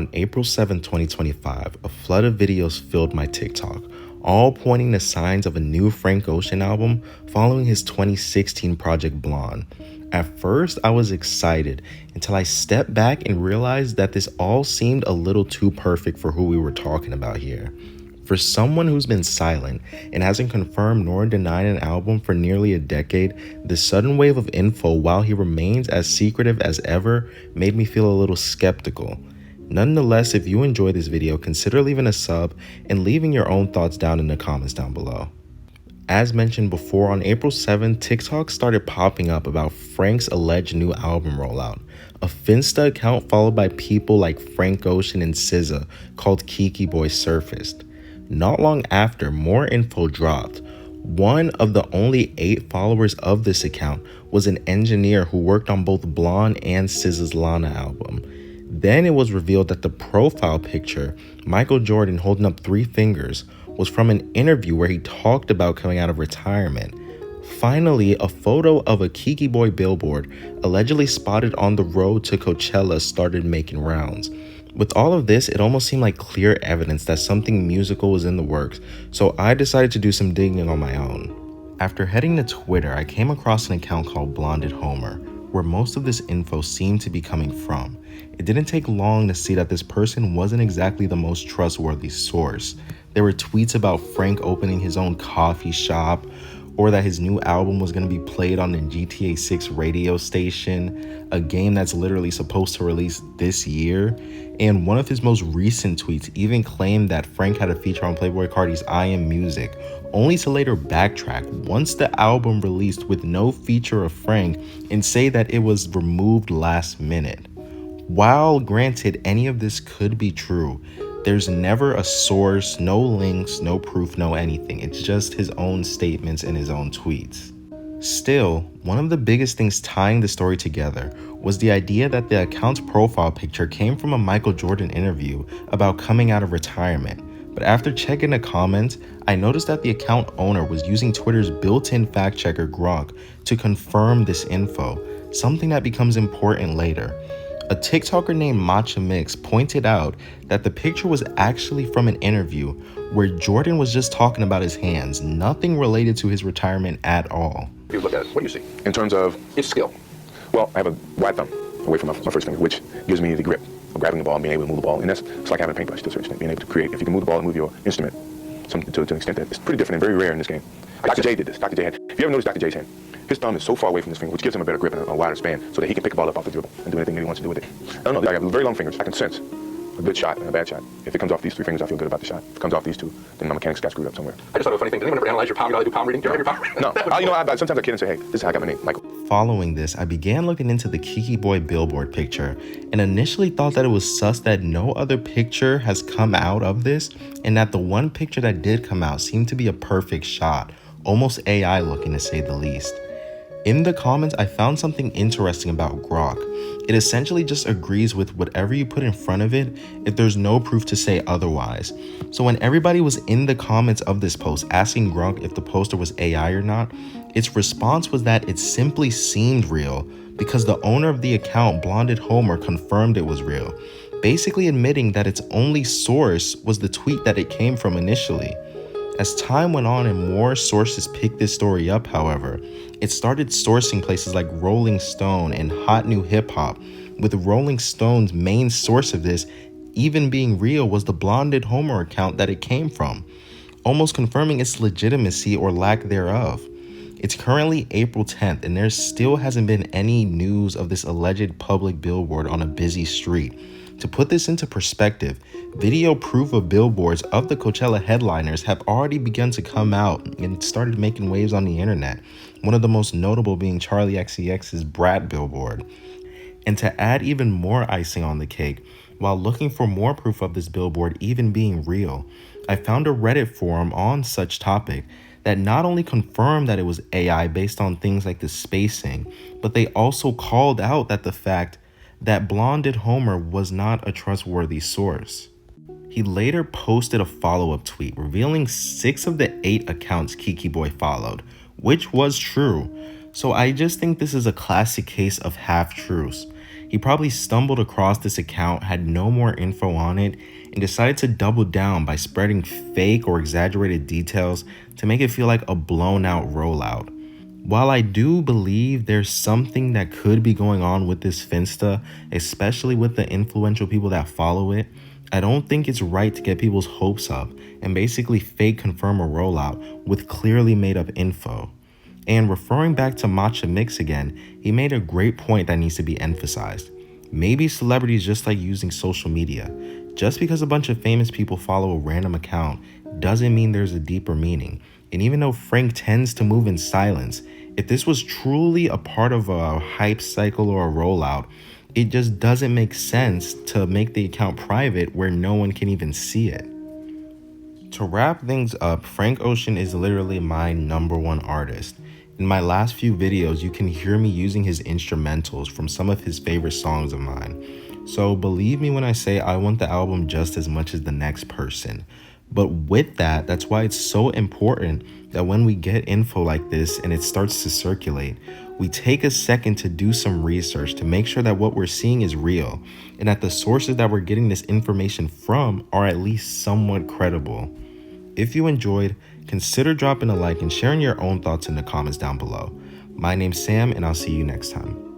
On April 7, 2025, a flood of videos filled my TikTok, all pointing to signs of a new Frank Ocean album following his 2016 project Blonde. At first, I was excited until I stepped back and realized that this all seemed a little too perfect for who we were talking about here. For someone who's been silent and hasn't confirmed nor denied an album for nearly a decade, the sudden wave of info, while he remains as secretive as ever, made me feel a little skeptical. Nonetheless, if you enjoyed this video, consider leaving a sub and leaving your own thoughts down in the comments down below. As mentioned before, on April 7th, TikTok started popping up about Frank's alleged new album rollout. A Finsta account followed by people like Frank Ocean and SZA called Kiki Boy surfaced. Not long after, more info dropped. One of the only 8 followers of this account was an engineer who worked on both Blonde and SZA's Lana album. Then it was revealed that the profile picture, Michael Jordan holding up 3 fingers, was from an interview where he talked about coming out of retirement. Finally, a photo of a Kiki Boy billboard allegedly spotted on the road to Coachella started making rounds. With all of this, it almost seemed like clear evidence that something musical was in the works, so I decided to do some digging on my own. After heading to Twitter, I came across an account called Blonded Homer, where most of this info seemed to be coming from. It didn't take long to see that this person wasn't exactly the most trustworthy source. There were tweets about Frank opening his own coffee shop, or that his new album was going to be played on the GTA 6 radio station, a game that's literally supposed to release this year. And one of his most recent tweets even claimed that Frank had a feature on Playboi Carti's I Am Music, only to later backtrack once the album released with no feature of Frank and say that it was removed last minute. While granted any of this could be true, there's never a source, no links, no proof, no anything. It's just his own statements and his own tweets. Still, one of the biggest things tying the story together was the idea that the account's profile picture came from a Michael Jordan interview about coming out of retirement. But after checking the comments, I noticed that the account owner was using Twitter's built-in fact checker Grok to confirm this info, something that becomes important later. A TikToker named Matcha Mix pointed out that the picture was actually from an interview where Jordan was just talking about his hands, nothing related to his retirement at all. If you look at it, what do you see in terms of its skill? Well, I have a wide thumb away from my first finger, which gives me the grip of grabbing the ball and being able to move the ball. And it's like having a paintbrush to a certain extent, being able to create, if you can move the ball and move your instrument to an extent that it's pretty different and very rare in this game. Dr. J did this. Dr. J had, if you ever noticed Dr. J's hand, his thumb is so far away from his finger, which gives him a better grip and a wider span so that he can pick a ball up off the dribble and do anything that he wants to do with it. I don't know, I have very long fingers. I can sense a good shot and a bad shot. If it comes off these 3 fingers, I feel good about the shot. If it comes off these 2, then my mechanics got screwed up somewhere. I just thought of a funny thing. Does anyone ever analyze your palm? You know how to do palm reading? Do you ever have your palm reading? No. Sometimes I kid and say, hey, this is how I got my name, Michael. Following this, I began looking into the Kiki Boy billboard picture and initially thought that it was sus that no other picture has come out of this, and that the one picture that did come out seemed to be a perfect shot, almost AI looking to say the least. In the comments, I found something interesting about Grok. It essentially just agrees with whatever you put in front of it if there's no proof to say otherwise. So when everybody was in the comments of this post asking Grok if the poster was AI or not, its response was that it simply seemed real because the owner of the account, Blonded Homer, confirmed it was real, basically admitting that its only source was the tweet that it came from initially. As time went on and more sources picked this story up, however, it started sourcing places like Rolling Stone and Hot New Hip Hop, with Rolling Stone's main source of this even being real was the Blonded Homer account that it came from, almost confirming its legitimacy or lack thereof. It's currently April 10th and there still hasn't been any news of this alleged public billboard on a busy street. To put this into perspective, video proof of billboards of the Coachella headliners have already begun to come out and started making waves on the internet, one of the most notable being Charli XCX's Brat billboard. And to add even more icing on the cake, while looking for more proof of this billboard even being real, I found a Reddit forum on such topic that not only confirmed that it was AI based on things like the spacing, but they also called out that the fact that Blonded Homer was not a trustworthy source. He later posted a follow-up tweet revealing 6 of the 8 accounts Kiki Boy followed, which was true. So I just think this is a classic case of half-truths. He probably stumbled across this account, had no more info on it, and decided to double down by spreading fake or exaggerated details to make it feel like a blown out rollout. While I do believe there's something that could be going on with this Finsta, especially with the influential people that follow it, I don't think it's right to get people's hopes up and basically fake confirm a rollout with clearly made up info. And referring back to Matcha Mix again, he made a great point that needs to be emphasized. Maybe celebrities just like using social media. Just because a bunch of famous people follow a random account doesn't mean there's a deeper meaning. And even though Frank tends to move in silence, if this was truly a part of a hype cycle or a rollout, it just doesn't make sense to make the account private where no one can even see it. To wrap things up, Frank Ocean is literally my #1 artist. In my last few videos, you can hear me using his instrumentals from some of his favorite songs of mine. So believe me when I say I want the album just as much as the next person. But with that, that's why it's so important that when we get info like this and it starts to circulate, we take a second to do some research to make sure that what we're seeing is real and that the sources that we're getting this information from are at least somewhat credible. If you enjoyed, consider dropping a like and sharing your own thoughts in the comments down below. My name's Sam, and I'll see you next time.